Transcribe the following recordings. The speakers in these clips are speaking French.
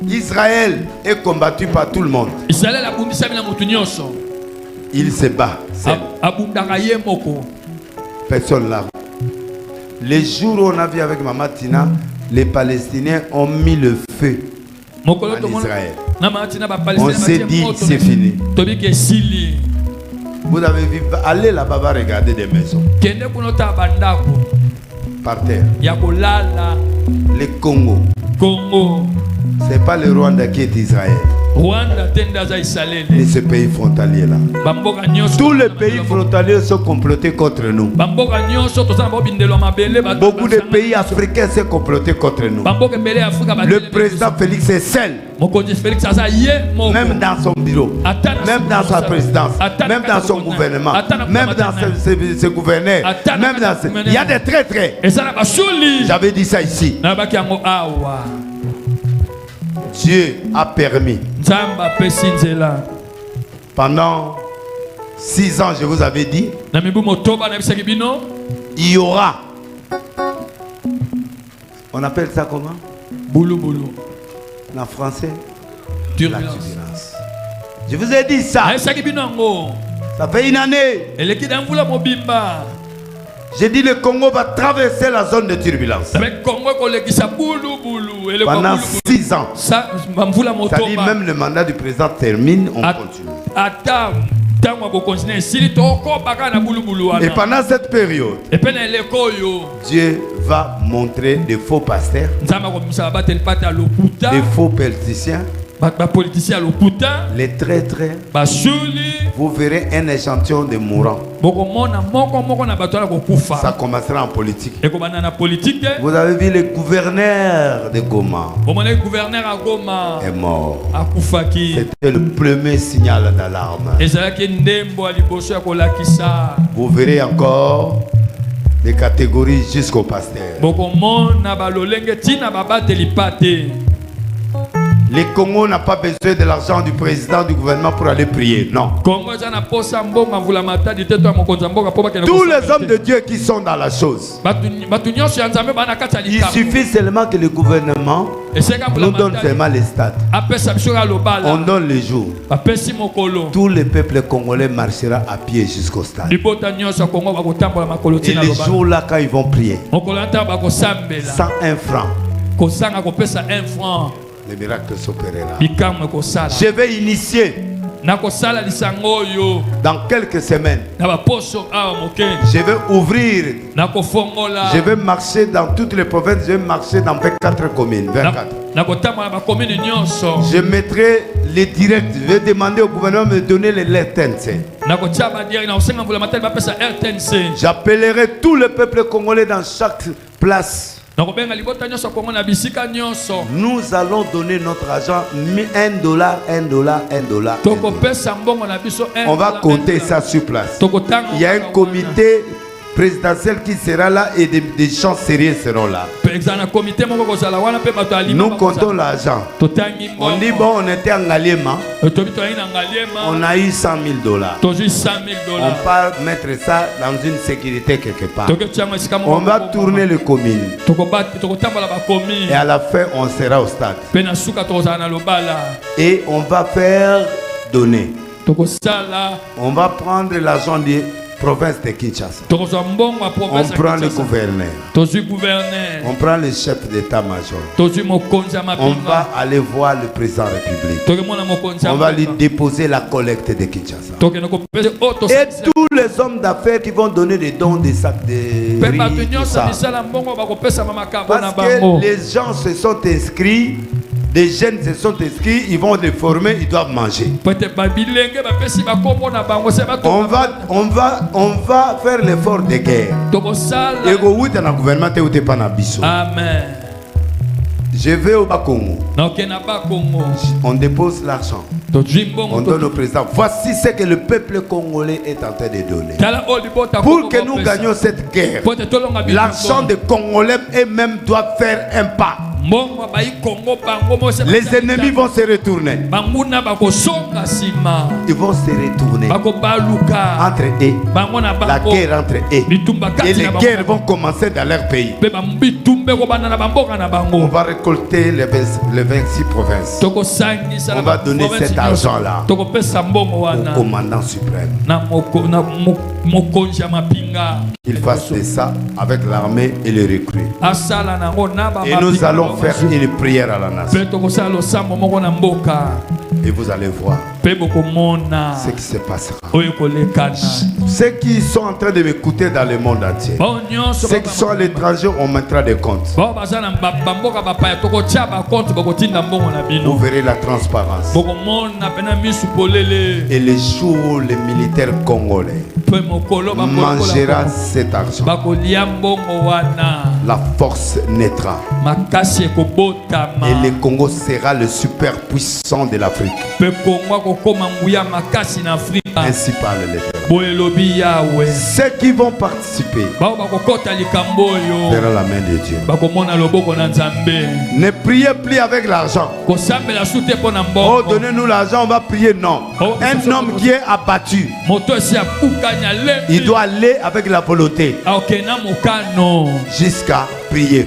Israël est combattu par tout le monde. Il se bat seul. Personne là. Les jours où on a vu avec Maman Tina, les Palestiniens ont mis le feu en Israël. On s'est dit, c'est fini. Vous avez vu, allez là-bas regarder des maisons. Par terre. Les Congo. C'est pas le Rwanda qui est Israël. Et ce pays frontalier là. Tous les pays frontaliers sont complotés contre nous. Beaucoup de pays africains sont complotés contre nous. Le président Félix est seul. Même dans son bureau, même dans sa présidence, même dans son gouvernement, même dans ses gouverneurs, même dans ses... Il y a des traîtres. J'avais dit ça ici. Dieu a permis. Pendant 6 ans, je vous avais dit, il y aura. On appelle ça comment? Boulou boulou. En français, la turbulence. Je vous ai dit ça. Ça fait une année. J'ai dit le Congo va traverser la zone de turbulence. Pendant 6 ans. C'est-à-dire même le mandat du président termine, on continue. Et pendant cette période, Dieu va montrer des faux pasteurs, des faux politiciens, les traîtres. Vous verrez un échantillon de mourants. Ça commencera en politique. Vous avez vu le gouverneur de Goma est mort. C'était le premier signal d'alarme. Vous verrez encore des catégories jusqu'au pasteur. Les Congo n'a pas besoin de l'argent du président du gouvernement pour aller prier. Non. Tous les hommes de Dieu qui sont dans la chose. Il suffit seulement que le gouvernement nous donne seulement les stades. On donne les jours. Tout le peuple congolais marchera à pied jusqu'au stade. Et les jours-là, quand ils vont prier, sans 1 franc, le miracle s'opérera. Je vais initier dans quelques semaines. Je vais ouvrir. Je vais marcher dans toutes les provinces. Je vais marcher dans 24 communes. 24. Je mettrai les directs. Je vais demander au gouvernement de me donner les RTNC. J'appellerai tout le peuple congolais dans chaque place. Nous allons donner notre argent, $1, $1. On va compter ça sur place. Il y a un comité présidentiel qui sera là et des gens sérieux seront là. Nous comptons l'argent. On dit bon, on était en Ngaliema. On a eu $100 000. On va mettre ça dans une sécurité quelque part. On va tourner les communes. Et à la fin, on sera au stade. Et on va faire donner. On va prendre l'argent des province de Kinshasa. On prend le gouverneur. On prend le chef d'état-major. On va aller voir le président de la République. On va lui déposer la collecte de Kinshasa. Et tous les hommes d'affaires qui vont donner des dons, des sacs de riz, tout ça. Parce que les gens se sont inscrits. Les jeunes se sont inscrits, ils vont les former, ils doivent manger. On va faire l'effort de guerre. Amen. Je vais au Bas-Congo. On dépose l'argent. On donne au président. Voici ce que le peuple congolais est en train de donner. Pour que nous gagnions cette guerre, l'argent des Congolais eux-mêmes doivent faire un pas. Les ennemis vont se retourner. Ils vont se retourner entre eux. La guerre entre eux. Et les guerres vont commencer dans leur pays. On va récolter les 26 provinces. On va donner cet argent-là au commandant suprême. Il fasse ça avec l'armée et les recrues. Et nous allons faire une prière à la nation. Et vous allez voir ce qui se passera. Ceux qui sont en train de m'écouter dans le monde entier, ceux qui sont à l'étranger, on mettra des comptes. Vous verrez la transparence. Et les jours où les militaires congolais mangera cet argent, la force naîtra. Et le Congo sera le superpuissant de l'Afrique. Ainsi parle l'Éternel. Ceux qui vont participer verront la main de Dieu. Ne priez plus avec l'argent. Oh, donnez-nous l'argent, on va prier. Non. Un homme qui est abattu, il doit aller avec la volonté jusqu'à prier.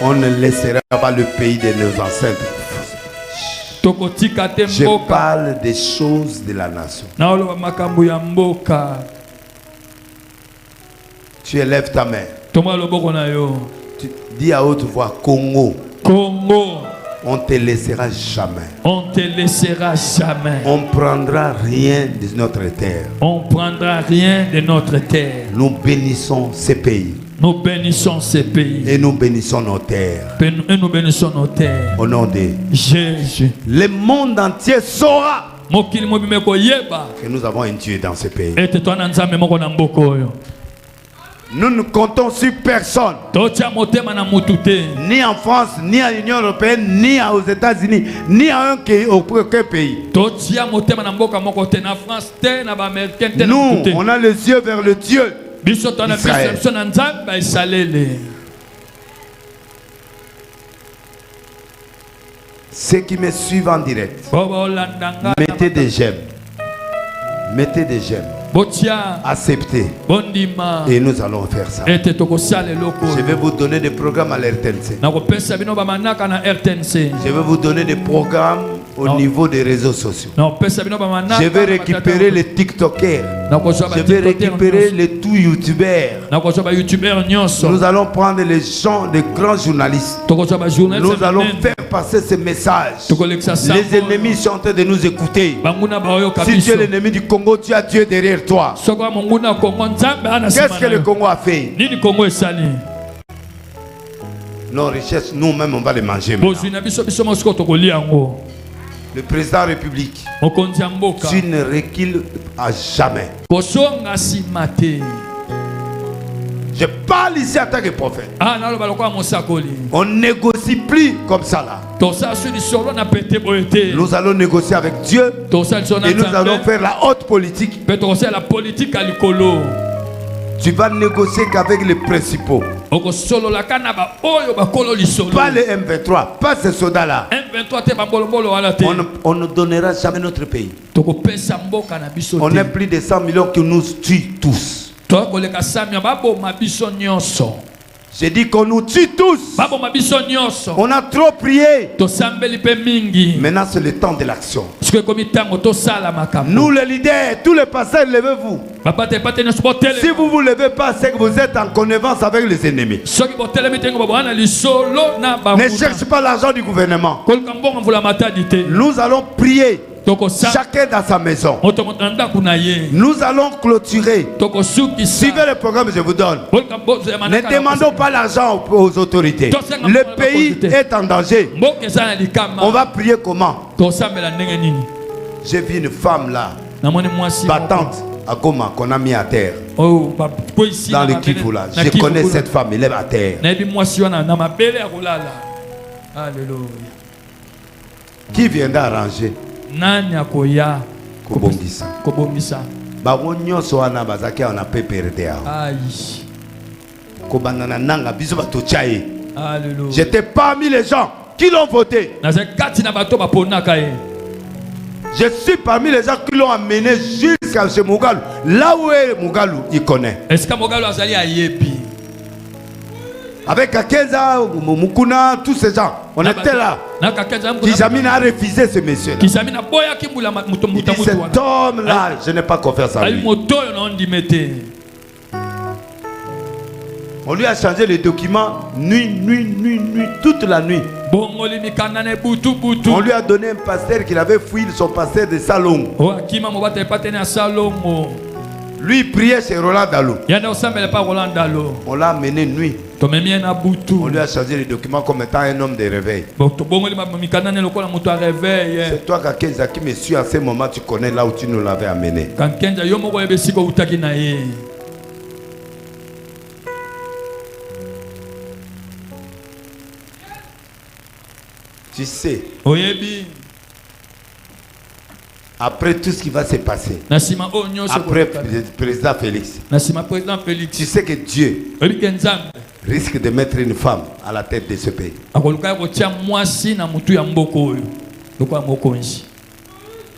On ne laissera pas le pays de nos ancêtres. Je parle des choses de la nation. Tu élèves ta main. Tu dis à haute voix, Congo. Congo. On ne te laissera jamais. On ne te laissera jamais. On ne prendra rien de notre terre. On ne prendra rien de notre terre. Nous bénissons ces pays. Nous bénissons ces pays. Et nous bénissons nos terres. Et nous bénissons nos terres. Au nom de Jésus. Le monde entier saura que nous avons un Dieu dans ces pays. Nous ne comptons sur personne. Ni en France, ni à l'Union européenne, ni aux États-Unis, ni à aucun pays. Nous, on a les yeux vers le Dieu d'Israël. Ceux qui me suivent en direct, mettez des j'aime. Mettez des j'aime. Acceptez. Et nous allons faire ça. Je vais vous donner des programmes à l'RTNC. Je vais vous donner des programmes au niveau des réseaux sociaux. Je vais récupérer les TikTokers. Je vais récupérer les tout YouTubers. Nous allons prendre les gens, les grands journalistes. Nous allons faire passer ces messages. Les ennemis sont en train de nous écouter. Si tu es l'ennemi du Congo, tu as Dieu derrière toi. Qu'est-ce que le Congo a fait? Nos richesses, nous-mêmes, on va les manger maintenant. Le président de la République, tu ne recules à jamais. Je parle ici en tant que prophète. On ne négocie plus comme ça là. Nous allons négocier avec Dieu et nous allons faire la haute politique. Tu vas négocier qu'avec les principaux. Pas les M23, pas ces soldats-là. On ne donnera jamais notre pays. On est plus de 100 millions qui nous tuent tous. J'ai dit qu'on nous tue tous. On a trop prié. Maintenant c'est le temps de l'action. Nous les leaders, tous les pasteurs, levez-vous. Si vous ne vous levez pas, c'est que vous êtes en connivence avec les ennemis. Ne cherchez pas l'argent du gouvernement. Nous allons prier. Chacun dans sa maison. Nous allons clôturer. Suivez le programme que je vous donne. Ne demandons pas l'argent aux autorités. Le pays est en danger. On va prier comment? J'ai vu une femme là, battante à Goma, qu'on a mis à terre. Dans le Kivu là. Je connais cette femme, elle est à terre. Qui viendra arranger? Kobongisa. Bango nyonso wana bazaki on a pe perdre. Kobandana nanga biso batochaye. Alléluia. J'étais parmi les gens qui l'ont voté. Je suis parmi les gens qui l'ont amené jusqu'à chez Mugalu. Là où est Mugalu, il connaît. Est-ce que Mugalu a ayebi? Avec Akenza, Mukuna, tous ces gens, on était là. Kijamina a refusé ce monsieur-là. Il dit, cet homme-là, je n'ai pas confiance en lui. On lui a changé les documents nuit, toute la nuit. On lui a donné un pasteur qu'il avait fouillé, son pasteur de Salon. Lui il priait chez Roland Dalo. On l'a amené nuit. On lui a changé les documents comme étant un homme de réveil. C'est toi Kakenza qui me suit à ce moment, tu connais là où tu nous l'avais amené. Tu sais, après tout ce qui va se passer, après le président Félix, tu sais que Dieu risque de mettre une femme à la tête de ce pays.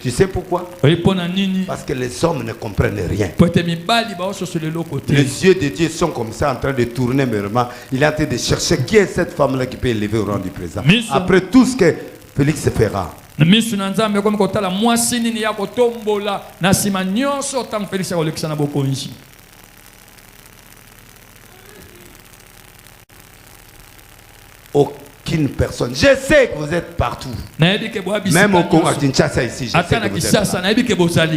Tu sais pourquoi? Parce que les hommes ne comprennent rien. Les yeux de Dieu sont comme ça en train de tourner, mais vraiment, il est en train de chercher qui est cette femme-là qui peut élever au rang du président. Après tout ce que Félix fera. Aucune personne. Je sais que vous êtes partout. Même au Congo, à Kinshasa ici, je sais que vous êtes là.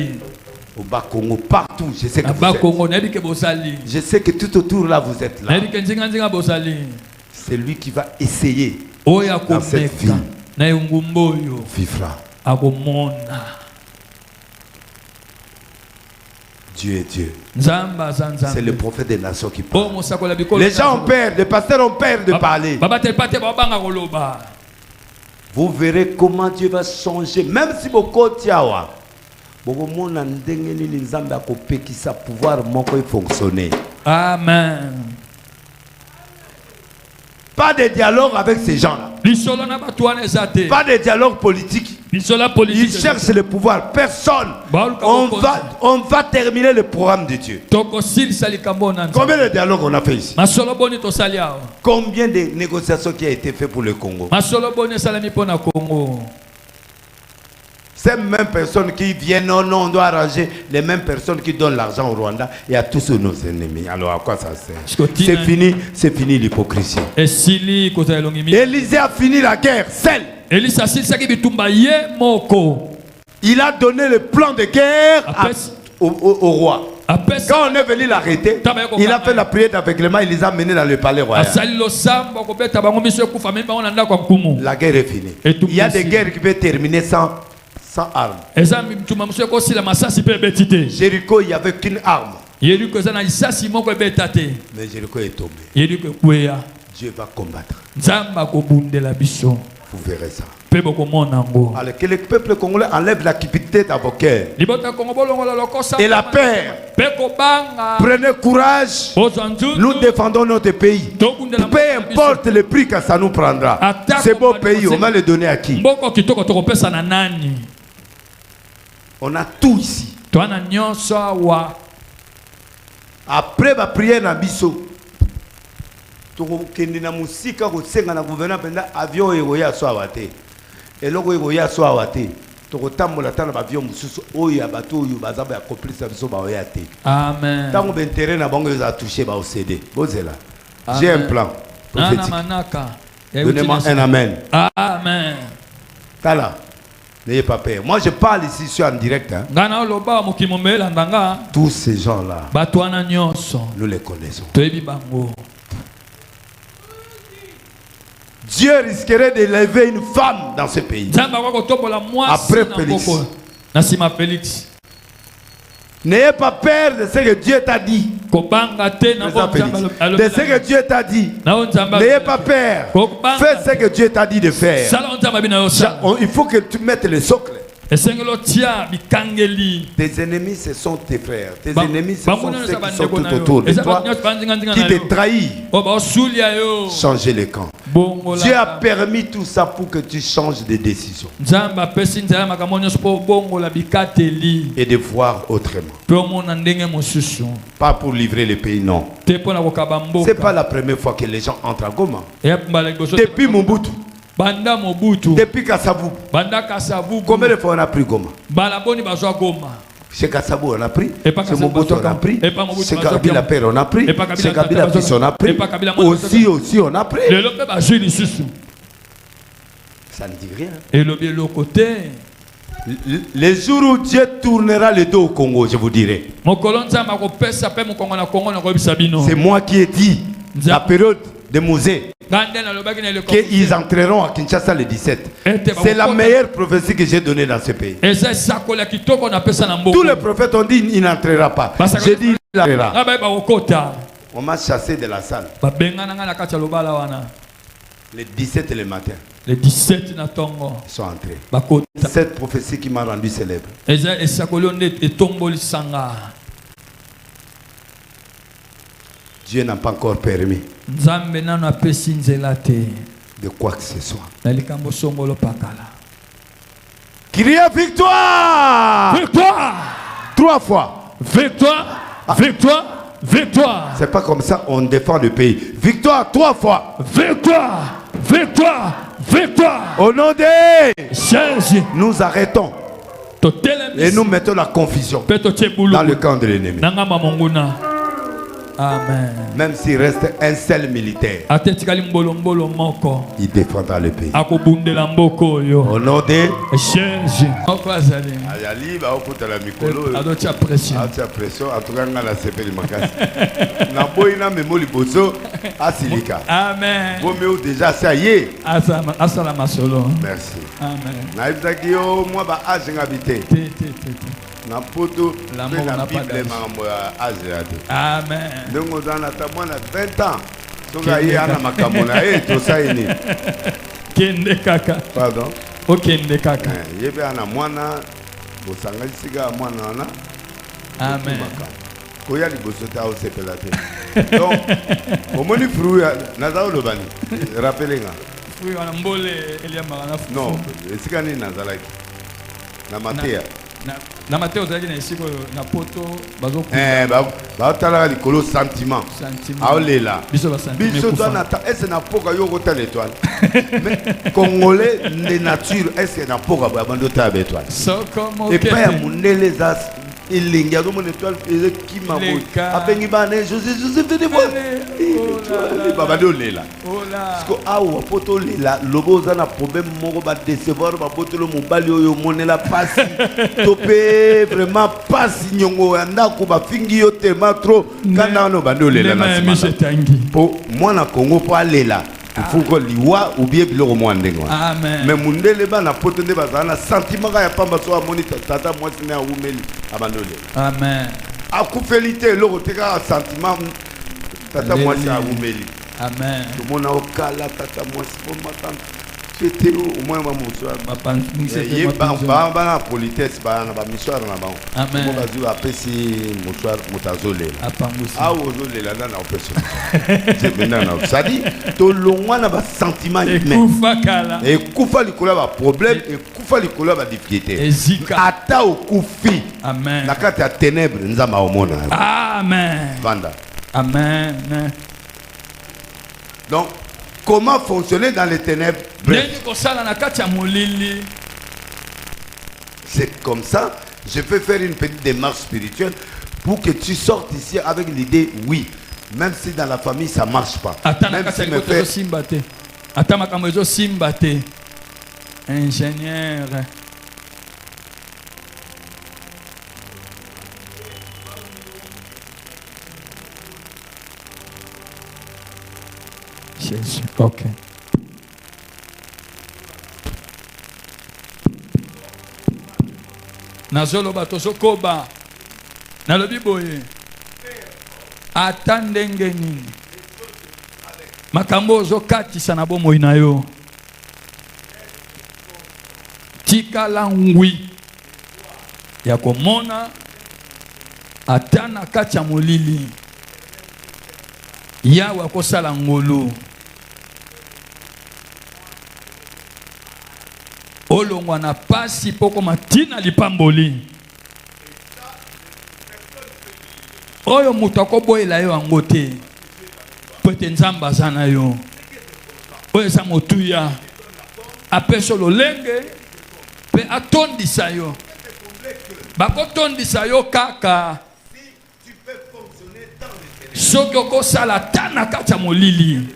Au Bas-Congo, partout, je sais que vous êtes. Je sais que tout autour là, vous êtes là. C'est lui qui va essayer dans cette vie. Vivra. Dieu est Dieu. C'est le prophète des nations qui parle. Les gens ont peur, les pasteurs ont peur de parler. Vous verrez comment Dieu va changer. Même si beaucoup tiawa, beaucoup de gens pouvoir fonctionner. Amen. Pas de dialogue avec ces gens-là. Pas de dialogue politique. Ils cherchent le pouvoir. Personne. On va terminer le programme de Dieu. Combien de dialogues on a fait ici? Combien de négociations qui a été fait pour le Congo? Ces mêmes personnes qui viennent, non, on doit arranger les mêmes personnes qui donnent l'argent au Rwanda et à tous nos ennemis. Alors à quoi ça sert? C'est fini l'hypocrisie. Élisée a fini la guerre seul. Il a donné le plan de guerre au roi. Quand on est venu l'arrêter, il a fait la prière d'aveuglement, il les a menés dans le palais royal. La guerre est finie. Il y a des guerres qui peuvent terminer sans armes. Jéricho, il n'y avait qu'une arme. Mais Jéricho est tombé. Dieu va combattre. Vous verrez ça. Alors que le peuple congolais enlève la cupidité dans vos cœurs et la peur. Prenez courage. Nous défendons notre pays. Peu importe le prix que ça nous prendra. Ce beau pays, on va le donner à qui? On a tout ici. Après ma prière na biso, tokokende na musika kosenga na gouvernement penda avion egoya so awate. Eloko egoya so awate. Tokotambola tana avion mususu oyo abato oyo bazaba ya complice biso ba oya te. Amen. Tango bentere na bango za toucher ba OCD. Bozela. J'ai un plan prophétique. Donnez-moi un amen. Amen. Tala. N'ayez pas peur. Moi je parle ici, je suis en direct. Hein. Tous ces gens-là, nous les connaissons. Dieu risquerait d'élever une femme dans ce pays. Après Félix. N'ayez pas peur de ce que Dieu t'a dit. De ce que Dieu t'a dit. N'ayez pas peur. Fais ce que Dieu t'a dit de faire. Il faut que tu mettes le socle. Tes ennemis, ce sont tes frères. Tes ennemis, ce sont ceux qui sont tout autour de toi, qui te trahissent. Changer les camps. Dieu a permis tout ça pour que tu changes de décision. Et de voir autrement. Pas pour livrer le pays, non. C'est pas la première fois que les gens entrent à Goma. Depuis Mobutu. Depuis Kassabou. Combien de fois on a pris Goma? Chez Kassabou on a pris. Chez Mobutu on a pris. Chez Kabila père on a pris. Chez Kabila fils on a pris. Aussi on a pris. Ça ne dit rien. Et le côté. Les jours où Dieu tournera le dos au Congo, je vous dirai. C'est moi qui ai dit la période de Mosée qu'ils entreront à Kinshasa le 17. C'est la meilleure prophétie que j'ai donnée dans ce pays. Tous les prophètes ont dit qu'il n'entrera pas. J'ai dit il entrera. On m'a chassé de la salle. Le 17 le matin. Les 17 ils sont entrés. Cette prophétie qui m'a rendu célèbre. Dieu n'a pas encore permis de quoi que ce soit. Criez victoire! Victoire! 3 fois. Victoire! Victoire! Victoire! C'est pas comme ça on défend le pays. Victoire 3 fois. Victoire! Victoire! Victoire! Au nom de Jésus, nous arrêtons et nous mettons la confusion dans le camp de l'ennemi. Amen. Même s'il reste un seul militaire, il défendra le pays. Au nom de Jésus. Amen. Merci. Amen. Amen. Donc on a 20 ans. Donc il y a Kende kaka. Pardon. Okende kaka. Amen. Donc au moins fruit nazao lobani. Rappelez-moi. Fruit on mbole eliamara. Non, c'est quand ni nazalaki. Na matea. Na Matteo na poto bazo tala likolo sentiment aolela biso est-ce na poka yo kota l'étoile mais congolais de nature est-ce na poka bando ta étoile et pas ya munele za ilinga do mon étoile qui m'a abengi bane Joseph de voir baba do lela parce que awa poto lela lobo za na problème moko ba décevoir ba botolo mobali oyo monela passe topé vraiment passe nyongo anda ko ba fingi yo tellement trop kana no bando lela na pour moi na Congo pa lela il faut que liwa ou bien biloko mo ndengo amen mais mundele ba na poto nde bazana sentiment ya pamba so amoni tata moi sina umeli abandole amen akufélité loko teka sentiment tata moi sa umeli amen tout monde au kala tata moi pour m'attendre c'était au moins ma mosoir papa c'est ba na politesse ba na ba misoir na ba amen mo bazu apesi mosoir motazole apangusi ah ozole la na opération c'est maintenant ça dit to longwa na ba sentiment humain et kufa likola ba problème et kufa likola ba difficulté ata okufi amen na kati ya ténèbres nzamba omona amen vanda amen. Donc comment fonctionner dans les ténèbres? Bref. C'est comme ça. Je peux faire une petite démarche spirituelle pour que tu sortes ici avec l'idée, oui, même si dans la famille ça ne marche pas. Même si me fait... Ingénieur. Jésus. Ok. Nazolo batoso koba. Nalobi boye. Atandenge nini. Makambo zo katisa na bomoi na yo. Tikala ngwi. ya komona atana kati ya molili yawe akosala ngolu olongwa na pasi poko matina lipamboli oyo mutu akoboyela yo yango te po ete nzambe aza na yo oyo eza motuya apesa lolenge mpe atondisa yo bakotondisa yo kaka soki okosala ta na kati ya molili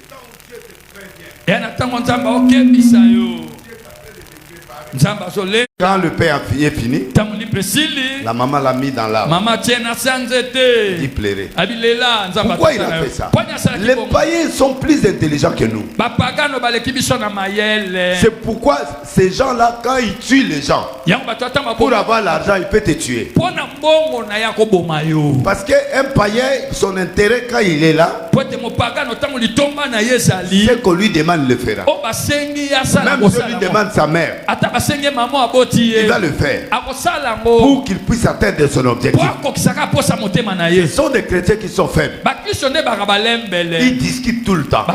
ya na ntango nzambe okebisa yo. Quand le père est fini, la maman l'a mis dans l'arbre. Il pleurait. Pourquoi il a fait ça? Les païens sont plus intelligents que nous. C'est pourquoi ces gens-là, quand ils tuent les gens, pour avoir l'argent, il peut te tuer. Parce qu'un païen, son intérêt quand il est là, c'est qu'on lui demande le fera. Même si on lui demande sa mère, il va le faire pour qu'il puisse atteindre son objectif. Ce sont des chrétiens qui sont faibles. Ils discutent tout le temps.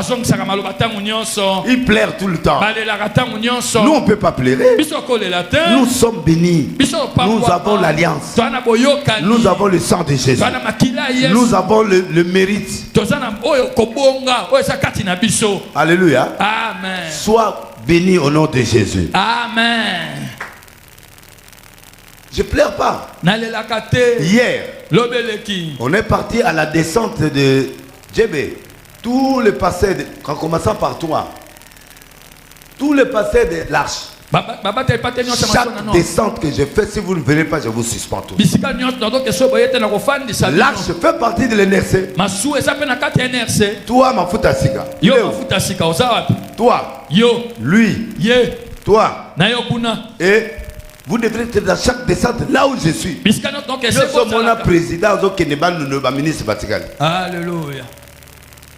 Ils pleurent tout le temps. Nous, on ne peut pas pleurer. Nous sommes bénis. Nous avons l'alliance. Nous avons le sang de Jésus. Nous avons le mérite. Alléluia. Amen. Sois béni au nom de Jésus. Amen. Je pleure pas. Hier, on est parti à la descente de Djébé. Tous les passés, en commençant par toi, tous les passés de l'arche. Chaque descente que je fais, si vous ne venez pas, je vous suspends tous. L'arche fait partie de l'NRC. Toi, ma foutasika. Toi, lui, toi, et vous devrez être dans chaque descente là où je suis. Je suis mon président, nous ministre Vatican. Alléluia.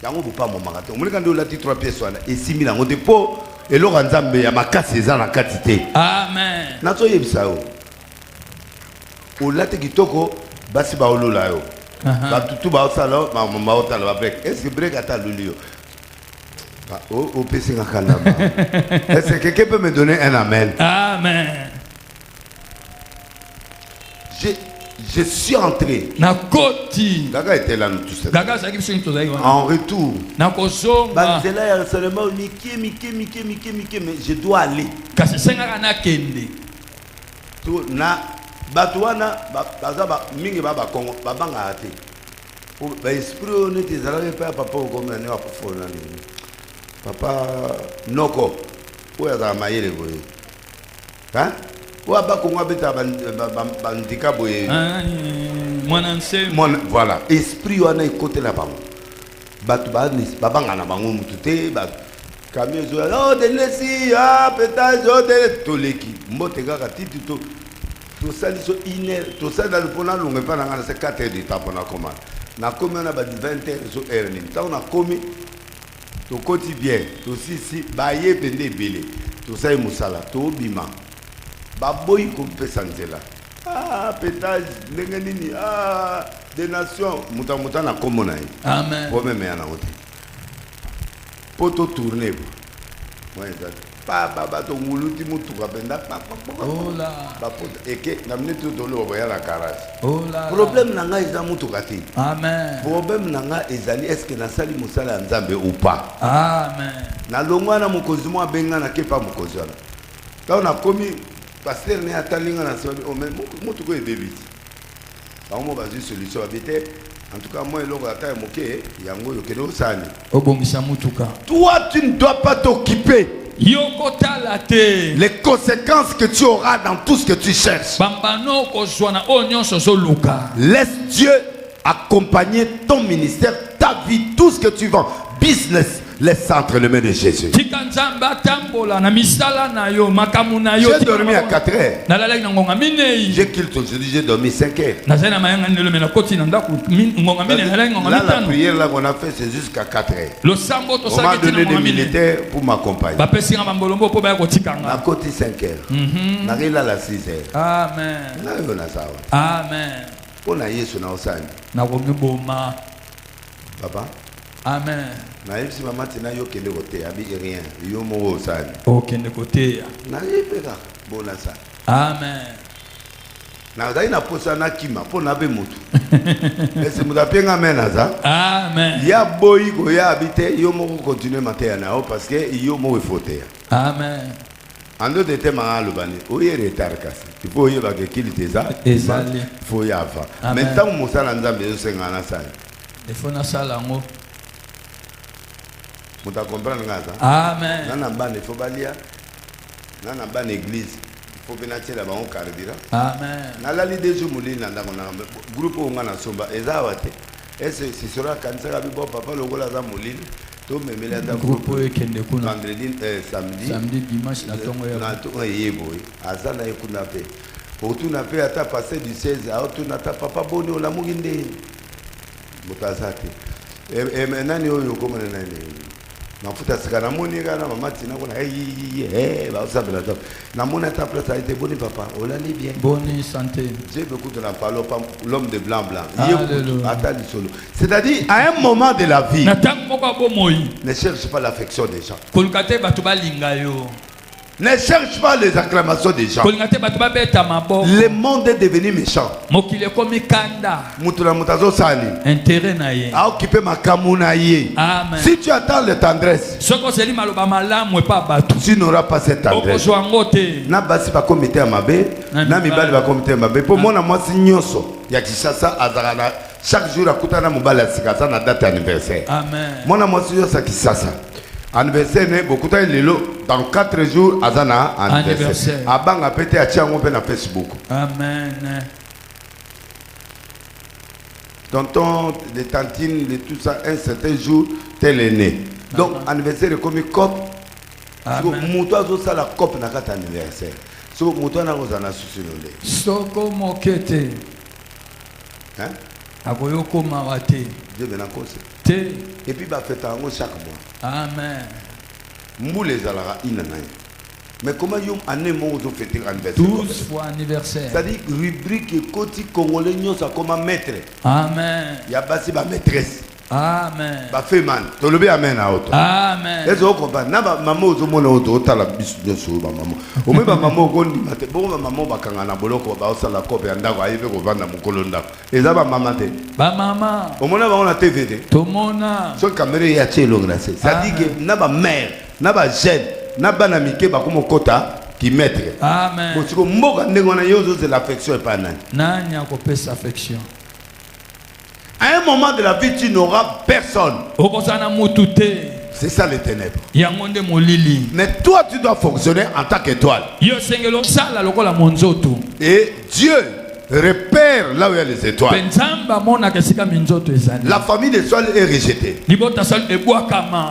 Yango pas mon marathon. Moi quand on a dit 3 pièces et 6 000 en dépôt et Laurent Nzambe ya makasi za na quantité. Amen. Nato yebisa o. O late kitoko basi ba olola yo. Ba tutu ba osala ma mama otala ba break. Est-ce que break ata lulio? Au PC est-ce que quelqu'un peut me donner un amen? Amen. Je suis entré. Gaga était là, nous tous. En retour. Mais je dois aller. Papa Noko, où est-ce que hein? Voilà, esprit on a côté là-bas. Oh, de laisser, ah, peut-être, de toleki. Motega, tito, tout ça, tout ça, dans le pona, on ne pas dans 4 heures de temps pour la commande. Na commis, on a 20 heures sur heure. On a commis, tout quotidien, tout si, baye, pende, belé. Tout ça, moussala, tout bima. Baboy comme sanzela. Ah, pétage, nengenini, ah, des nations. Mouta na komona. Amen. Pour même yana ote. Poto tourner. Ouais, ça. Ba to nguluti mutu kabenda. Oh là. Ba poto eke na minute to lo boya la garage. Oh là. Problème nanga eza mutu kati. Amen. Problème nanga ezali est-ce que na sali musala nzambe ou pas? Amen. Na longwa na mukozi mo benga na kepa mukozi wana. Ka on a commis pasteur ne atalinga na sababu o même mutu ko ebebiti. Ba mo ba solution abité. En tout cas moi eloko ata moke yango yokene osani. Obongisa mutuka. Toi tu ne dois pas t'occuper les conséquences que tu auras dans tout ce que tu cherches. Laisse Dieu accompagner ton ministère, ta vie, tout ce que tu vends, business, Laisse ça entre les mains de Jésus. J'ai dormi à 4 heures. J'ai quitté aujourd'hui, j'ai dormi 5 heures. Là, la prière là qu'on a fait, c'est jusqu'à 4 heures. On m'a donné des militaires pour m'accompagner. À côté 5 heures. N'arrive là à 6 heures. Amen. Amen. On a Yesu na osani. Papa. Amen. Na yesi mama tina yo kende kote abi rien. Yo mo osani. O kende kote ya. Na yepeka bona sa. Amen. Na dai na posa na kima po na be mutu. Ese muta penga mena za. Amen. Ya boyi ko ya habite yo mo continuer mater na o parce que yo mo foter. Amen. Ando de tema alubani. Oye retard kasi. Il faut y avoir qu'il était ça. Il faut y avoir. Maintenant mon sala nzambe yo senga na sala. Il faut na sala ngo. Muta comprendre ngaza. Amen. Nana bane faut balia. Nana bane église. Faut bien tirer là-bas on caribira. Amen. Na la lide zo mulina ndako na groupe on ngana somba ezawate. Ese si sera kanisa bibo papa lokola za mulina. To memela ta groupe ekende kuna. Vendredi samedi dimanche na tongo ya. Na tongo yebo. Azana ekuna pe. Otuna pe ata passer du 16 à otuna ta papa boni ola muginde. Mutazate. Nani oyo koma nani. Mafuta sikana moni kana mama tina kuna ba sabela to. Na mona ta place a été boni papa. Ola ni bien. Bonne santé. J'ai beaucoup de la parole l'homme de blanc. C'est-à-dire à un moment de la vie. Ne cherche pas l'affection des gens. Ne cherche pas les acclamations des gens. Le monde est devenu méchant. A occupé ma kamunaye. Si tu attends la tendresse, tu n'auras pas cette tendresse. Na basi ba comité à mabe, na mibali ba comité à mabe. Pour moi, moi si nyoso ya kisasa azarana chaque jour akutana mobala sikasa na date anniversaire. Amen. Moi moi si nyoso kisasa. Anniversaire ne beaucoup de lelo dans 4 jours azana anniversaire. Abanga pété a tiango pe na Facebook. Amen. Tonton, les tantines, les tout ça, un certain jour, tel est né. Donc anniversaire comme cop. Moutoizo ça la cop na kat anniversaire. So moutoizo na kozana susunole. Soko mokete. Hein? Akoyoko mawate. Dieu me na cause. Et puis, bah, faites un chaque mois. Amen. Moulez à la inanaï. Mais comment vous avez fêté l'anniversaire? 12 fois anniversaire. C'est-à-dire, rubrique et côté congolais, ça comme maître. Amen. Il y a basé ma maîtresse. Amen. Ba fait man. Tu le amen à autre. Amen. Est-ce que vous comprenez? Na ba maman au monde auto ta la bisu bien sûr ba maman. Au même ba maman ko ndi mate. Bon ba maman ba kanga na boloko ba osa la kope ya ndako ayive ko vanda mukolo ndako. Eza ba maman te. Ba maman. Au monde ba on a TV te. To mona. So caméra ya tshelo grâce. Ça dit que na ba mère, na ba jeune, na ba na mike ba ko kota qui maître. Amen. Parce que mboka ndenge na yozo c'est l'affection et pas nani. Nani akopesa affection. À un moment de la vie, tu n'auras personne. C'est ça les ténèbres. Mais toi, tu dois fonctionner en tant qu'étoile. Et Dieu repère là où il y a les étoiles. La famille des sols est rejetée.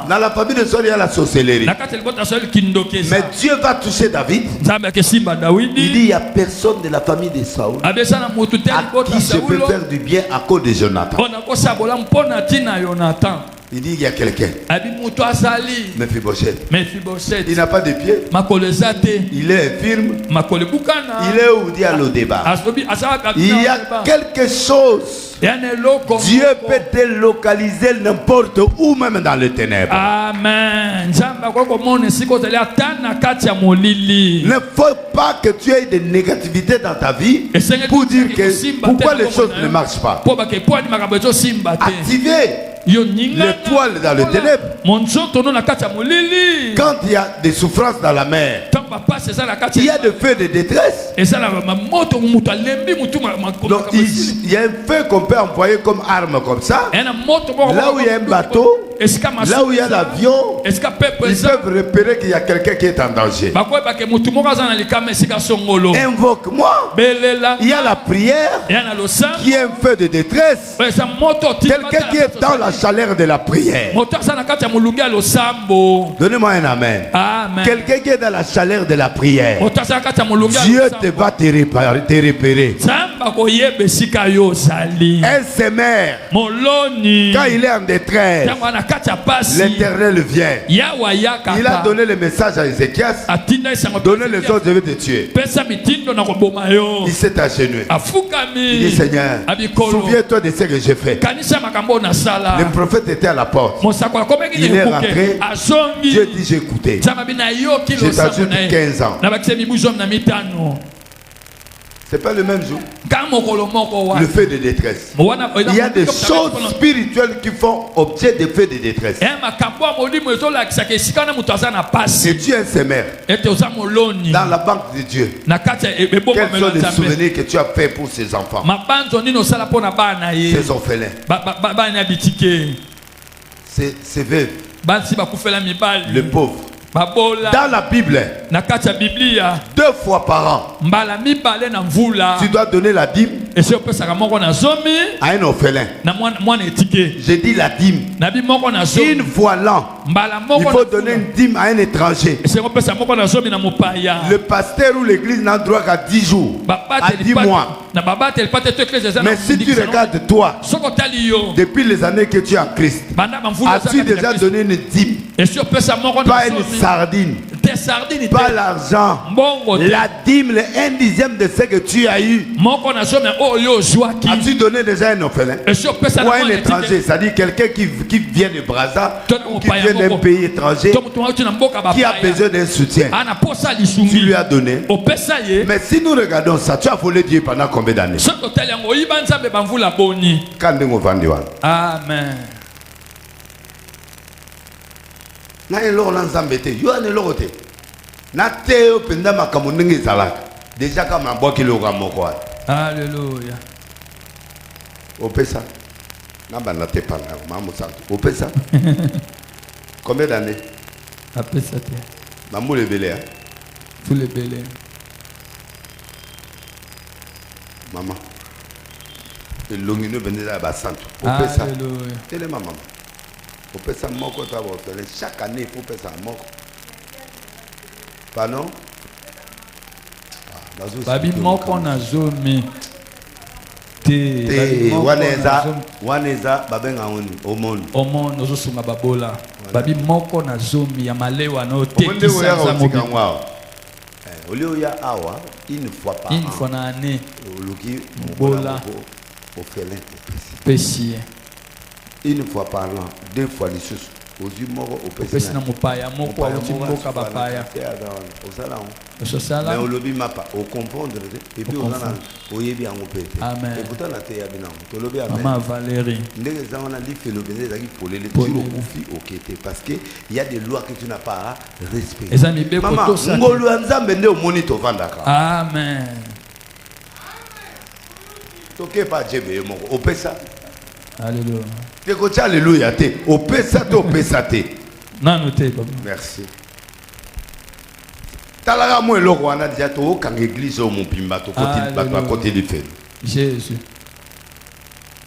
Dans la famille des sols, il y a la sorcellerie. Mais Dieu va toucher David. Il dit il n'y a personne de la famille de Saoul à qui je peux faire du bien à cause de Jonathan. Il dit il y a quelqu'un. Mephibosheth. Il n'a pas de pied. Il est infirme. Il est où dit à l'Odéba. Il y a quelque chose. Dieu peut te localiser n'importe où, même dans les ténèbres. Amen. Ne faut pas que tu aies de négativité dans ta vie pour dire que pourquoi les choses ne marchent pas. Activez l'étoile dans le ténèbre. Quand il y a des souffrances dans la mer, il y a des feux de détresse. Donc il y a un feu qu'on peut employer comme arme comme ça. Là où il y a un bateau, Là où il y a l'avion, ils peuvent repérer qu'il y a quelqu'un qui est en danger. Invoque-moi. Il y a la prière qui est un feu de détresse. Quelqu'un qui est dans la chaleur de la prière. Donnez-moi un amen. Quelqu'un qui est dans la chaleur de la prière. Dieu te va te repérer. Un sémère, quand il est en détresse, l'Éternel vient. Il a donné le message à Ézéchias. Donnez les autres, je vais te tuer. Il s'est agenouillé. Il dit, Seigneur, souviens-toi de ce que j'ai fait. Le prophète était à la porte. Il est rentré. Dieu dit, j'ai écouté. Je t'ajoute 15 ans. C'est pas le même jour. Le feu de détresse. Il y a des choses spirituelles qui font objet de feu de détresse. Et tu es un sémère. Dans la banque de Dieu. Quels sont les souvenirs que tu as fait pour ces enfants? Ces orphelins. Ces veuves. Le pauvre. Dans la Bible, 2 fois par an, tu dois donner la dîme à un orphelin. J'ai dit la dîme. Une fois l'an, il faut donner une dîme à un étranger. Le pasteur ou l'église n'a droit qu'à 10 jours, à 10 mois. Mais si tu regardes toi, depuis les années que tu es en Christ, as-tu déjà donné une dîme? Pas une sardine, pas l'argent, la dîme, le 1/10 de ce que tu as eu. As-tu donné déjà un orphelin ou un étranger, c'est-à-dire quelqu'un qui vient de Brazza ou qui vient d'un pays étranger, qui a besoin d'un soutien? Tu lui as donné. Mais si nous regardons ça, tu as volé Dieu pendant combien d'années? Amen. Déjà comme un bois qui le ramoque. Alléluia. Opesa. Opesa. Combien d'années? Apesa. Maman le belé. Tout le belé. Maman. Le longino venait à Bassanto. Opesa. Alléluia. Telle maman. Opesa moko ta orphelin. Chaque année il faut faire ça moko. Pardon? Babi moko na zomi. Waneza babenga omoni. Omoni ozo sunga babola. Babi moko na zomi ya malewa no teki sa mobi. Olio ya awa une fois par an. Une fois na année. Oluki bola orphelin péché. Une fois par an, 2 fois les choses. Aux moko opesi na mopaya moko awuti mboka bapaya. Mais olobi mapa o comprendre et puis on a oyebi en opete. Amen. Et pourtant la teya bina to lobi amen. Maman Valérie. Ndenge za wana li phénomène za ki polé les tiro kufi okete parce que il y a des lois que tu n'as pas à respecter. Maman ngolu nzambe nde omoni to vandaka. Amen. Toke pa jebe moko opesa. Alléluia. Te ko cha alléluia te opesa te opesa te. Non te comme. Merci. Talaga mo eloko wana déjà to kanga église au mopimba to côté du feu. Jésus.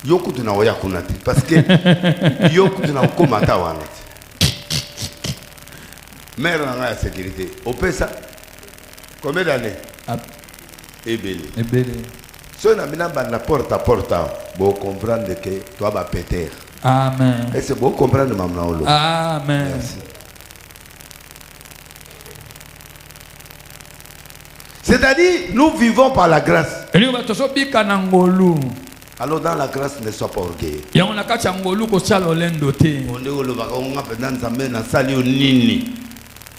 Yoku tuna oya kunati parce que yoku tuna komata wana. Mère na la sécurité. Opesa. Combien d'années? Ebele. So na bina bana porte à porte, bon comprendre que toi va péter. Amen. Et c'est bon comprendre maman olo. Amen. Merci. C'est-à-dire, nous vivons par la grâce. Alors dans la grâce, ne sois pas orgueilleux.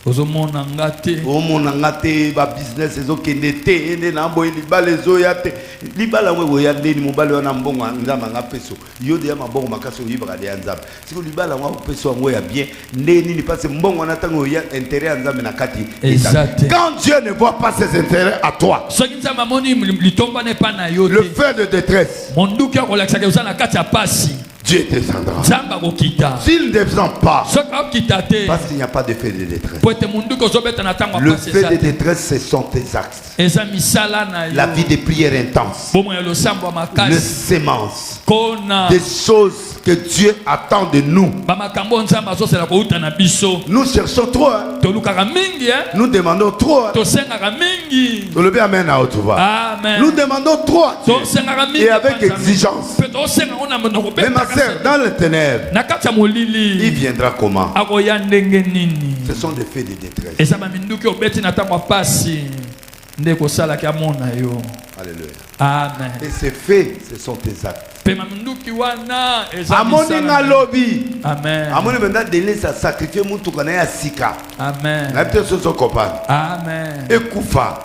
Ozomona ngate omona ngate ba business ezokende te ende na mboyi libala ezoya te libala ngwe ya ndeni mobali wana mbongo nzamba ngapeso yo de ya mabongo makaso yibaka de nzamba siko libala ngwa peso ngwe ya bien ndeni ni parce mbongo wana tango ya intérêt ya nzamba na kati. Quand Dieu ne voit pas ses intérêts à toi, le feu de détresse, Dieu descendra. S'il ne descend pas, parce qu'il n'y a pas de fait de détresse. Le fait de détresse, ce sont tes actes. La vie de prière intense. Le sémence. Des choses que Dieu attend de nous. Nous cherchons trop. Nous demandons trop. Nous demandons trop. Et avec exigence. Mais ma sœur, dans le ténèbres, il viendra comment? Ce sont des faits de détresse. Alléluia. Amen. Et ces faits, ce sont tes actes. Amoninga lobby. Amen. Amoni benda délai sa sacrifier mutu kana ya sika. Amen. Na peut so kopana. Amen. Ekufa.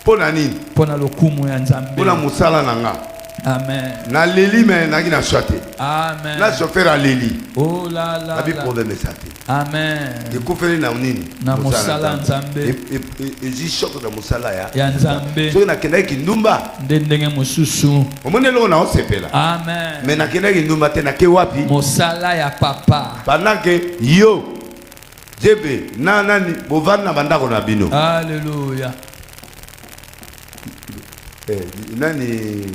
Pona nini? Pona lokumu ya Nzambe. Pona musala nanga. Amen. Na leli mais na gina chate. Amen. Na chauffeur a leli. Oh là là. Na bi problème sate. Amen. Ekufeli na nini? Na musala Nzambe. Et ji choque da musala ya Nzambe. So na kenda kindumba. Ndenge mususu. Omone lo na osepela. Amen. Mais na kenda kindumba te na ke wapi? Musala ya papa. Pendant que yo Jebe na nani bovana bandako na bino. Alléluia. Nani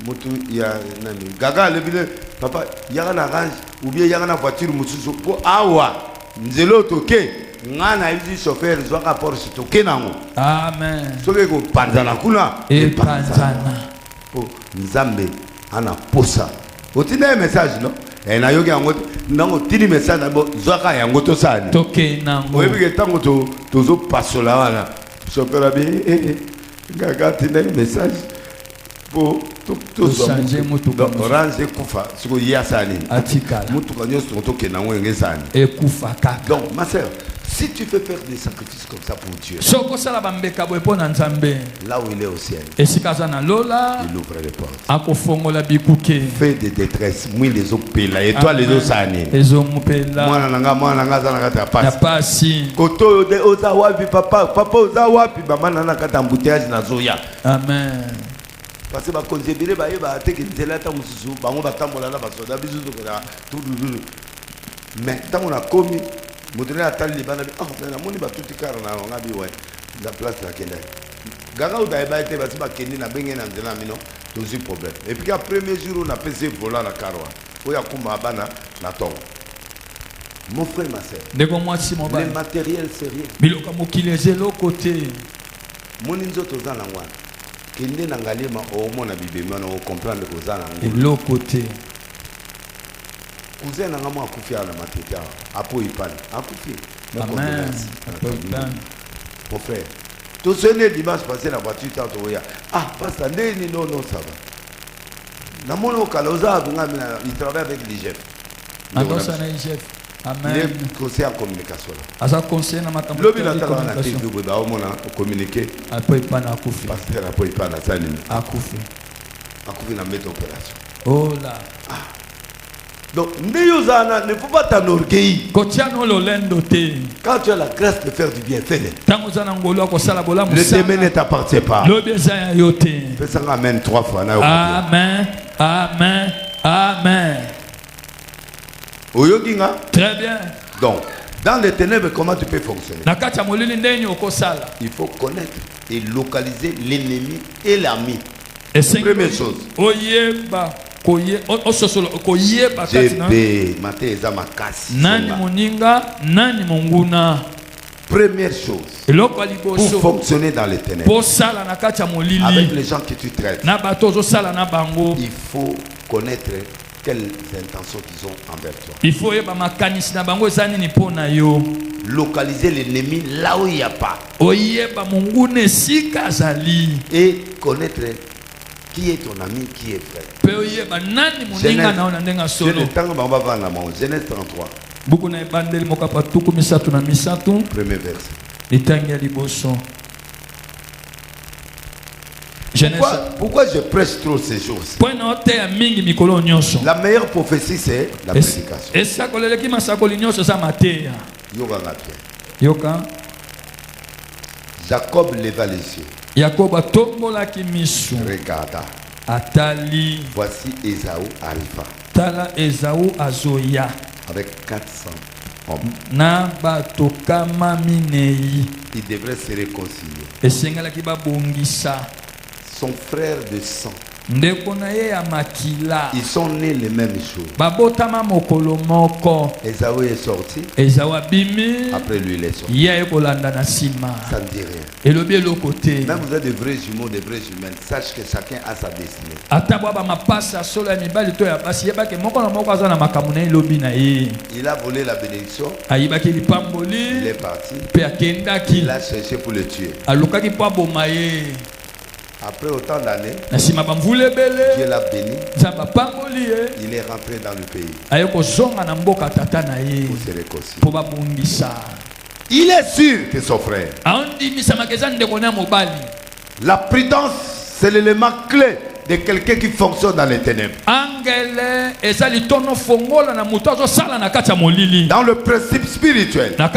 mutu ya nani gaga le bile papa yaka na range ou bien yaka na voiture mususu po awa nzelo toke ngana izi chauffeur zwaka Porsche toke nango. Amen. Soke ko panzana kuna e panzana po Nzambe ana posa otina message no na yoki yango nango tini message na bo zwaka yango to sani toke nango oyebi ke tango tozo pasola wana chauffeur abi gaga tina message pour tout changer mutuka orange kufa siko yasani atikala mutuka nyoso to kenango ngezani et kufa kaka. Donc ma sœur, si tu veux faire des sacrifices comme ça pour Dieu, soko sala bambeka bwepona Nzambe là où il est au ciel, esikaza na lola il ouvre les portes. Akofongola bikuke Fait de détresse, moi les autres pela et toi les autres sani. Ezomupela Moi nanga za na kata passe. Ya pasi. Koto de ozawapi papa ozawapi mama na kata embouteillage na zoya. Amen. Parce que ba konzebile ba yeba te ke nzela ta mususu bango batambola na basoda bizu to kala tout. Mais tant on a commis moderne atali libana na moni ba tuti kara na ngabi ouais la place la kenda gaga ou da ba été ba ba kendi na benge na nzela mino tozi problème et puis après premier jour on a pesé volant la carwa oya kuma bana na tongo. Mon frère ma sœur, le matériel c'est rien biloka mokileze lo côté moni nzoto za na ngwana kende na ngalema o mona bibema na o comprendre ko za na ngwana lo côté cousin na ngamo akufia na matete apo ipana akufi. Amen. Mon frère, tout ce n'est dimanche passé la voiture tant oya ah pasteur ndeni non ça va na mono kaloza il travaille avec l'IGF. Adosa na IGF. Amen. Il est conseiller en communication. Asa conseiller na matambo. Lobi na tala na TV ba o mona communiquer. Apo ipana akufi. Pasteur apo ipana sani akufi. Akufi na mettre opération. Oh là. Donc, ne faut pas t'enorgueillir. Quand tu as la grâce de faire du bien, fais-le. Le demain ne t'appartient pas. Fais ça amen 3 fois. Amen, amen, amen. Très bien. Donc, dans les ténèbres, comment tu peux fonctionner? Il faut connaître et localiser l'ennemi et l'ami. Première chose. Nani moninga, nani monguna. Première chose, pour fonctionner dans les ténèbres, avec les gens que tu traites, il faut connaître quelles intentions qu'ils ont envers toi. Il faut localiser l'ennemi là où il n'y a pas. Et connaître qui est ton ami, qui est frère. Genèse 33. Premier verset. Pourquoi je prêche trop ces choses? La meilleure prophétie, c'est la prédication. Jacob leva les yeux. Regarda. Regarda. Atali. Voici Ésaü arriva. Tala Esaú azoya. Avec 400 hommes. Na batokama minei. Il devrait se réconcilier. Esengala kiba bongisa. Son frère de sang. Ils sont nés les mêmes jours. Esaú est sorti. Après lui il est sorti. Ça ne dit rien. Même vous êtes de vrais jumeaux, de vraies jumelles. Sache que chacun a sa destinée. Il a volé la bénédiction. Il est parti. Il a cherché pour le tuer. Après autant d'années, Dieu l'a béni. Il est rentré dans le pays pour se réconcilier. Il est sûr que son frère. La prudence, c'est l'élément clé de quelqu'un qui fonctionne dans les ténèbres. Dans le principe spirituel, ne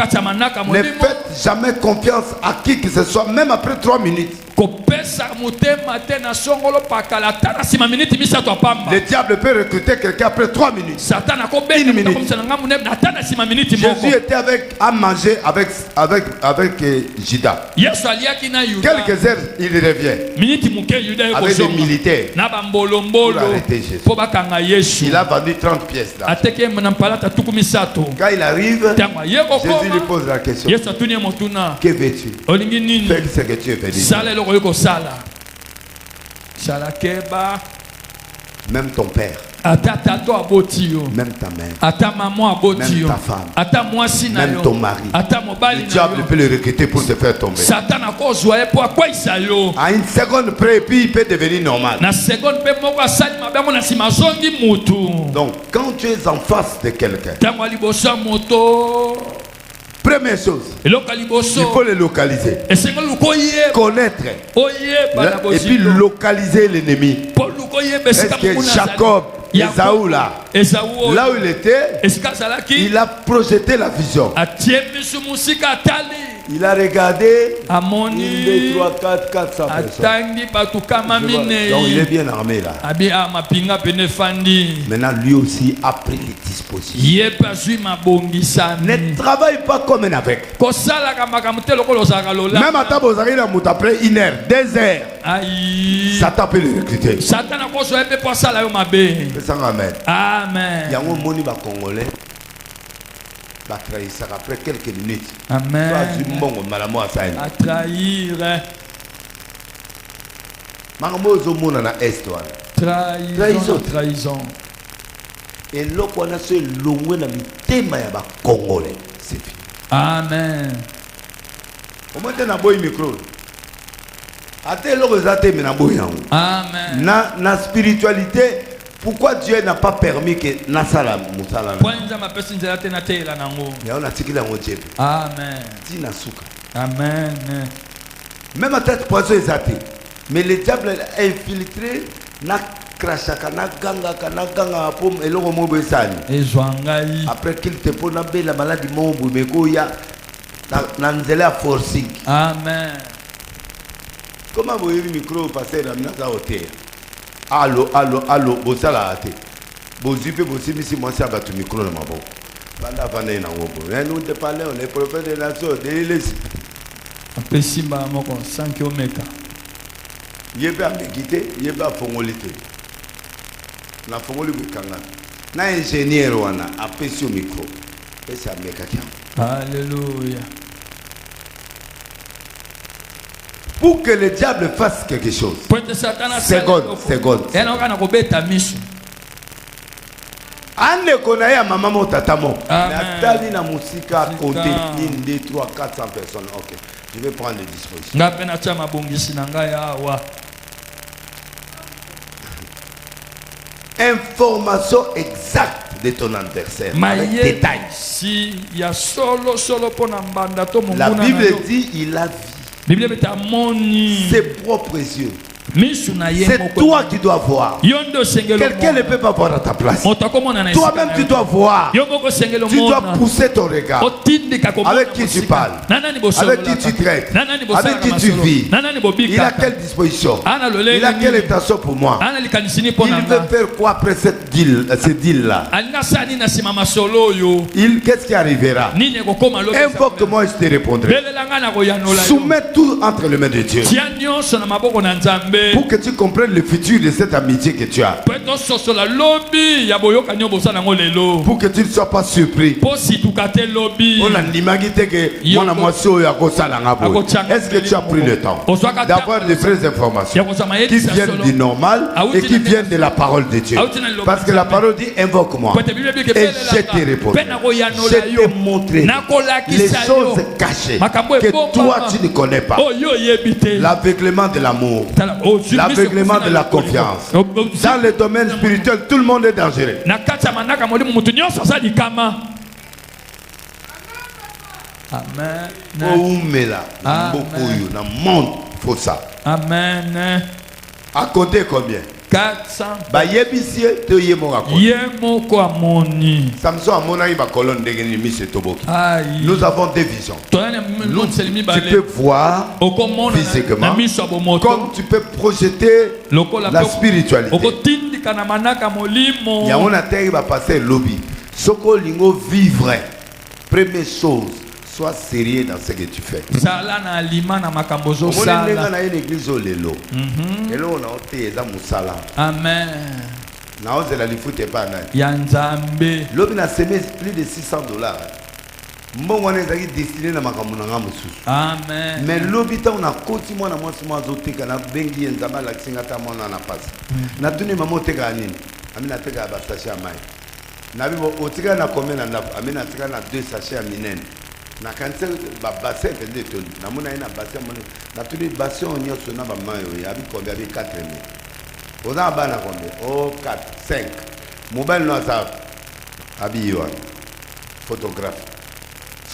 faites jamais confiance à qui que ce soit, même après 3 minutes. Le diable peut recruter quelqu'un après 3 minutes. 1 minute. Jésus était à manger avec Judas. Quelques heures, il revient avec des militaires pour arrêter Jésus. Il a vendu 30 pièces là. Quand il arrive, Jésus lui pose la question: que veux-tu? Fais ce que tu es venu. Même ton père, même ta mère, même ta femme, même ton mari, le diable peut le recruter pour te faire tomber. À une seconde près, puis il peut devenir normal. Donc, quand tu es en face de quelqu'un, première chose, il faut le localiser, connaître, et puis localiser l'ennemi. Est-ce que Jacob, Esaú là où il était, il a projeté la vision. Il a regardé 1, 2, 3, 4, 400 personnes. Donc il est bien armé là. Maintenant lui aussi a pris les dispositions. Ne travaille pas comme un aveugle. Même à ta bozari la mout après 1 heure, 2 heures. Satan peut le recruter. Amen. Amen. Yango moni ba Congolais. Après quelques minutes, amen. À trahir. Trahison. Et l'autre on a ce long na mitema ya ba Congolais. C'est fini. Amen. Au moins na boy micro. Ate l'autre zate na boy yango. Amen. Na spiritualité. Pourquoi Dieu n'a pas permis que Nasala Moussala? Amen. Amen. Même à tête poisson est athée. Mais le diable a infiltré na krashaka na ganga pomme et l'homme après qu'il te pose la maladie mombu mais goya na nzela forcing. Amen. Comment vous avez micro passer dans la hauteur? Allo, bosala ate. Bozipe bosimisi moi ça va tu micro na mabo. Banda vana na ngobo. Nous te parlons les prophètes des nations, des les. Apesimba moko 5 km. Yebe amekite, yebe afongolite. Na fongoli bukanga. Na ingénieur wana apesi au micro. Et ça meka kia. Alléluia. Pour que le diable fasse quelque chose. Seconde. Ane kona ya mama mo tatamo. Natali na musika compter 1, 2, 3, 400 personnes. OK. Je vais prendre les dispositions. Information exacte de ton adversaire. Avec détail. La Bible dit il a vu ses propres yeux C'est toi qui dois voir. Quelqu'un ne peut pas voir à ta place. Toi-même tu dois voir. Tu dois pousser ton regard. Avec qui tu parles, avec qui tu traites, avec qui tu vis. Il a quelle disposition? Il a quelle intention pour moi? Il veut faire quoi après cette deal-là? Qu'est-ce qui arrivera? Invoque-moi et je te répondrai. Soumets tout entre les mains de Dieu pour que tu comprennes le futur de cette amitié que tu as. Pour que tu ne sois pas surpris. Est-ce que tu as pris le temps d'avoir les vraies informations qui viennent du normal et qui viennent de la parole de Dieu? Parce que la parole dit invoque-moi et je te répondrai. Je te montrerai les choses cachées que toi tu ne connais pas. L'aveuglement de l'amour, l'aveuglement de la confiance. Dans le domaine spirituel, tout le monde est dangereux. Amen. Amen. À côté combien? 400. Nous avons des visions. Tu peux voir physiquement comme tu peux projeter la spiritualité. Il y a un atterri va passer lobby. Soko lingo vivre. Première chose. Sois sérieux dans ce que tu fais. Amen. L'homme a semé plus de $600. Amen. Mais l'obit on a continué à moi zotika na bengi enzama la singata mona na passe. Na tuni mamo teka nini? Amina teka ba sachet à main. Na bibo otika na combien na amina teka na 2 sachets à minen. Na kanse ba bassin de ton. Na mona ina bassin mona. Na tuni bassin on nyoso na ba mayo ya bi combien bi 4000. Oza ba na combien? Oh 4 5. Mobile no ça. Abi yo. Photographe.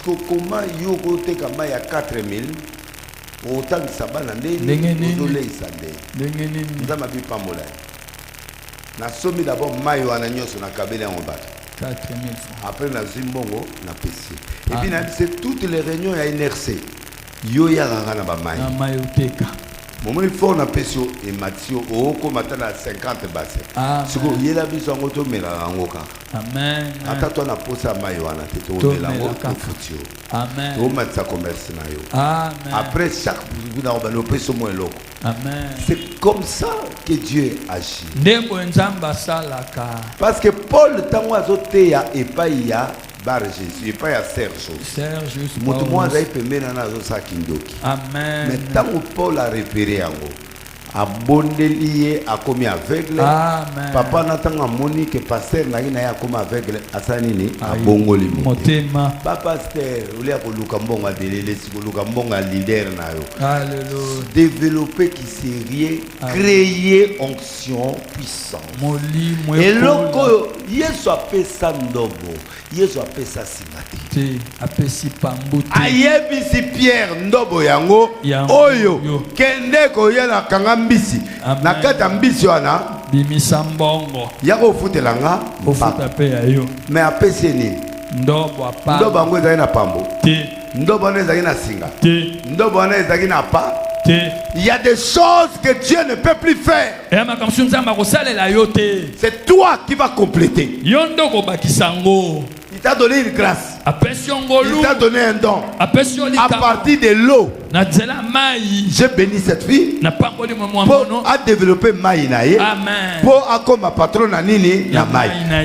Comment yo kote kama ya 4000 autant que ça bana ndenge dole isande nza mabi pamola na somi d'abord mayo ana nyoso na kabele en bas 4000 francs après na zimbongo na PC et puis c'est toutes les réunions ya NRC yo ya ranga na ba mayo teka moment il faut na pesio et Mathieu oko matana 50 basse siko yela biso ngoto mela ngoka amen ata toi na posa mayo ana teto mela ngoto futio amen o matsa commerce na yo amen après chaque jour na ba no peso mo eloko amen c'est comme ça que Dieu agit ndembo nzamba salaka parce que Paul tango azote ya epai ya bar Jésus et pas ya Serge mutu mwanza ipemena nazo sakindoki amen mais tango Paul a repéré yango abondeli a commis aveugle amen papa natanga moni que pasteur na ina ya comme aveugle asanini abongoli motema papa pasteur ulia ko luka mbonga delele siko luka mbonga leader na yo alléluia développer qui sérieux créer onction puissance et loko Yesu apesa ndobo Yesu apesa singati apesi pambuti ayebisi Pierre ndobo yango oyo kende ko yela kanga mbisi na kata mbisi wana bimisa mbongo yako futela nga ofuta pe ayo mais apesi ni ndobo apa ndobo yango ezali na pambo te ndobo wana ezali na singa te ndobo wana ezali na pa. Il y a des choses que Dieu ne peut plus faire. C'est toi qui vas compléter. Il t'a donné une grâce. Il t'a donné un don. À partir de l'eau, j'ai béni cette fille pour développer Maïnaï. Pour comme patron Nini.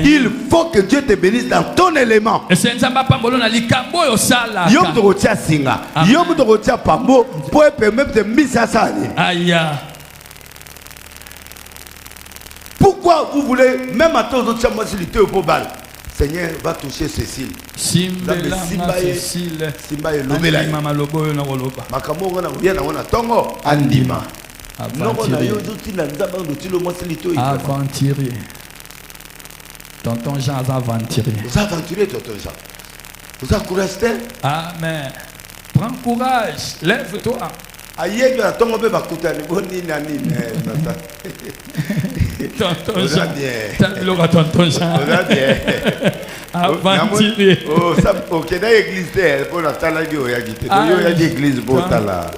Il faut que Dieu te bénisse dans ton élément. Yom to rotia singa. Yom to rotia pambo pour permettre de misa sani. Pourquoi vous voulez même à tous autres champs faciliter au pobal? Seigneur va toucher Cécile. Simba lobela. Makambo na bien na wana tongo andima. Aventurier. Tonton Jean aventurier. Vous aventurier tonton Jean. Vous avez courage. Amen. Prends courage, lève-toi. Aïe, tu as ton bébé à côté de Boni Nani. Tonton Jean. T'as le tonton Jean. Aventurier. Oh, ça, ok, dans l'église, pour la talage, il y a l'église pour la.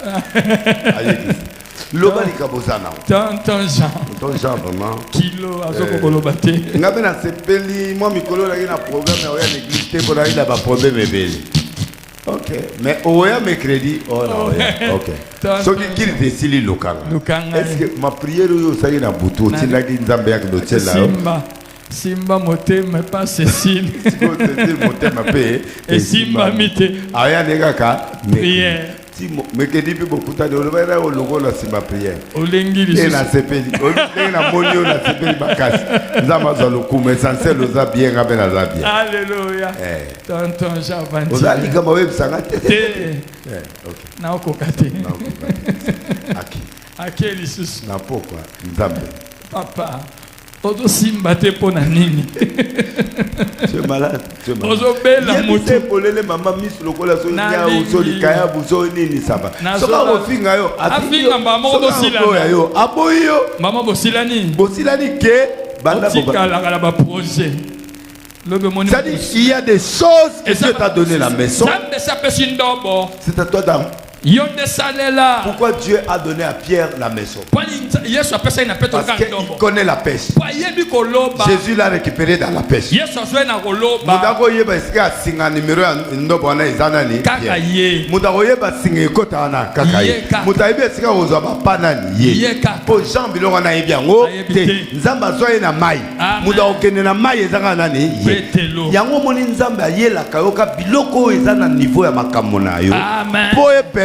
L'obali kabosana. Tonton Jean. Tonton Jean, vraiment. Kilo, azoko kolobate. Ngabe na sepeli, moi mikolo la na programme ya l'église pour la ila ba problème ebeli. Ok, mais oya mercredi, oh non, ok. So qui décide local. Est-ce que ma prière yo ça y na butu, tinda ki nzambe ya kidotela. Simba motema pas Cécile. Cécile motema pe et Simba mite. Aya negaka prière. Si mercredi pe bokuta de olobera o logo la simba prière. Olengi li. Et na sepeli. Olengi na monio na sepeli bakasi. Nzamba za lokumu essentiel oza bien ngabe na za bien. Alléluia. Tonton Jean Vanti. Oza lika mawe bisanga te. OK. Na okokate. Na okokate. Aki. Aki lisusu. Na pokwa nzambe. Papa. Ozo simba te pona nini. Tu es malade. Tu es malade. Ozo bela moto. Tu polele mama miss lokola so nya so likaya buso nini saba. Soka ofinga yo. Afinga mama bosila yo. Aboyo. Mama bosila ni. Bosila ni ke banda boba. La ba projet. C'est-à-dire il y a des choses que Dieu t'a donné la maison. C'est à toi d'âme. Pourquoi Dieu a donné à Pierre la maison? Parce qu'il connaît la pêche. Jésus l'a récupéré dans la pêche.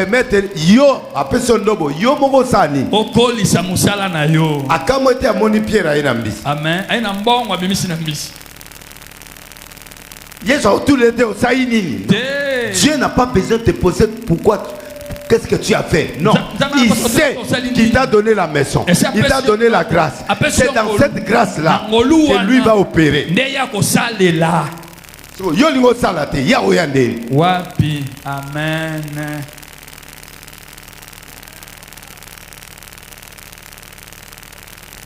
Mettre yo après son dobo yo moko sani okolisa musala na yo akamo ete amoni Pierre aina mbisi amen aina mbongo abimisi na mbisi Yesu a tout l'été au saïnini. Dieu n'a pas besoin de te poser pourquoi qu'est-ce que tu as fait. Non, il sait qu'il t'a donné la maison, il t'a donné la grâce. C'est dans cette grâce là que lui va opérer. Yo lingo salate ya oyande wapi amen.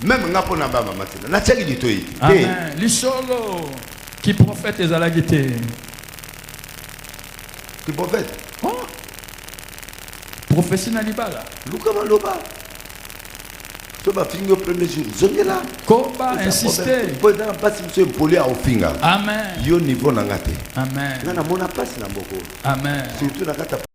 Même n'a pas na ba mama tina na tchaki dito yi amen lisolo qui prophète ezalagité qui prophète oh prophétie na libala luka maloba so ba fingo premier jour zongela ko ba insister po na pasi mso poli a ofinga amen yo niveau na ngate amen na mona pasi na mboko amen surtout na kata